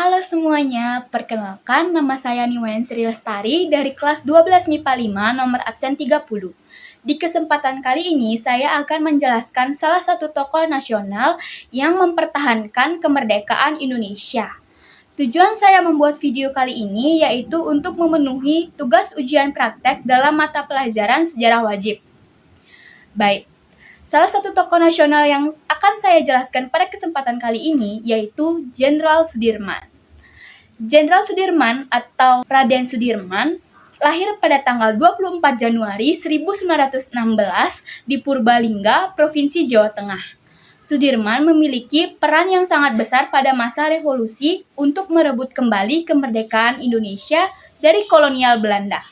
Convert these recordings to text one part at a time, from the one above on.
Halo semuanya, perkenalkan nama saya Niwayan Sri Lestari dari kelas 12 MIPA 5 nomor absen 30. Di kesempatan kali ini saya akan menjelaskan salah satu tokoh nasional yang mempertahankan kemerdekaan Indonesia. Tujuan saya membuat video kali ini yaitu untuk memenuhi tugas ujian praktek dalam mata pelajaran sejarah wajib. Baik, salah satu tokoh nasional yang akan saya jelaskan pada kesempatan kali ini yaitu Jenderal Sudirman. Jenderal Sudirman atau Raden Sudirman lahir pada tanggal 24 Januari 1916 di Purbalingga, Provinsi Jawa Tengah. Sudirman memiliki peran yang sangat besar pada masa revolusi untuk merebut kembali kemerdekaan Indonesia dari kolonial Belanda.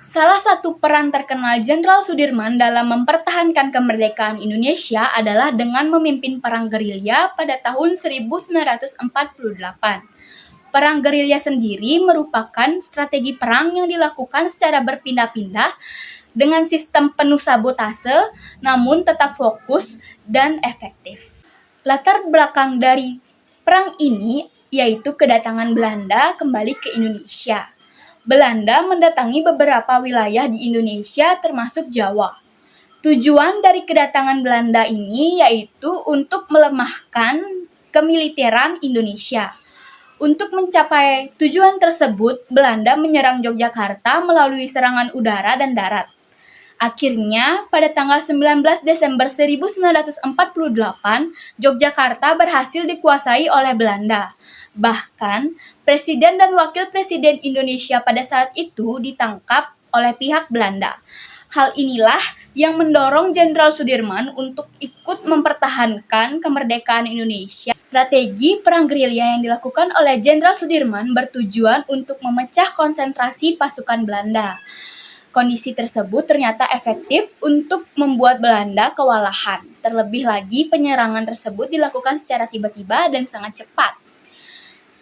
Salah satu peran terkenal Jenderal Sudirman dalam mempertahankan kemerdekaan Indonesia adalah dengan memimpin perang gerilya pada tahun 1948. Perang gerilya sendiri merupakan strategi perang yang dilakukan secara berpindah-pindah dengan sistem penuh sabotase, namun tetap fokus dan efektif. Latar belakang dari perang ini yaitu kedatangan Belanda kembali ke Indonesia. Belanda mendatangi beberapa wilayah di Indonesia termasuk Jawa. Tujuan dari kedatangan Belanda ini yaitu untuk melemahkan kemiliteran Indonesia. Untuk mencapai tujuan tersebut, Belanda menyerang Yogyakarta melalui serangan udara dan darat. Akhirnya, pada tanggal 19 Desember 1948, Yogyakarta berhasil dikuasai oleh Belanda. Bahkan, Presiden dan Wakil Presiden Indonesia pada saat itu ditangkap oleh pihak Belanda. Hal inilah yang mendorong Jenderal Sudirman untuk ikut mempertahankan kemerdekaan Indonesia. Strategi perang gerilya yang dilakukan oleh Jenderal Sudirman bertujuan untuk memecah konsentrasi pasukan Belanda. Kondisi tersebut ternyata efektif untuk membuat Belanda kewalahan. Terlebih lagi, penyerangan tersebut dilakukan secara tiba-tiba dan sangat cepat.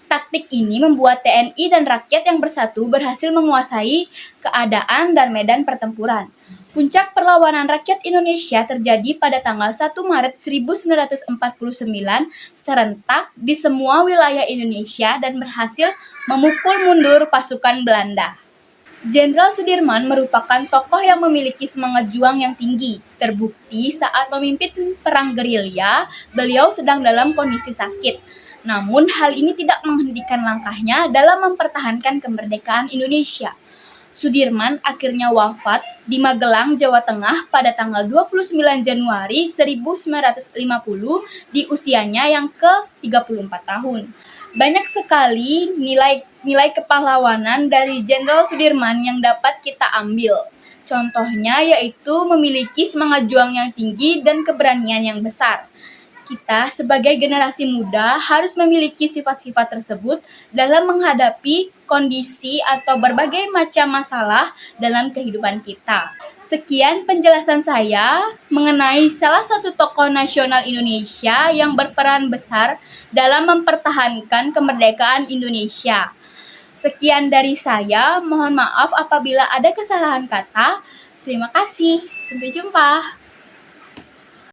Taktik ini membuat TNI dan rakyat yang bersatu berhasil menguasai keadaan dan medan pertempuran. Puncak perlawanan rakyat Indonesia terjadi pada tanggal 1 Maret 1949 serentak di semua wilayah Indonesia dan berhasil memukul mundur pasukan Belanda. Jenderal Sudirman merupakan tokoh yang memiliki semangat juang yang tinggi. Terbukti saat memimpin perang gerilya, beliau sedang dalam kondisi sakit. Namun hal ini tidak menghentikan langkahnya dalam mempertahankan kemerdekaan Indonesia. Sudirman akhirnya wafat di Magelang, Jawa Tengah pada tanggal 29 Januari 1950 di usianya yang ke-34 tahun. Banyak sekali nilai kepahlawanan dari Jenderal Sudirman yang dapat kita ambil. Contohnya yaitu memiliki semangat juang yang tinggi dan keberanian yang besar. Kita sebagai generasi muda harus memiliki sifat-sifat tersebut dalam menghadapi kondisi atau berbagai macam masalah dalam kehidupan kita. Sekian penjelasan saya mengenai salah satu tokoh nasional Indonesia yang berperan besar dalam mempertahankan kemerdekaan Indonesia. Sekian dari saya, mohon maaf apabila ada kesalahan kata. Terima kasih, sampai jumpa.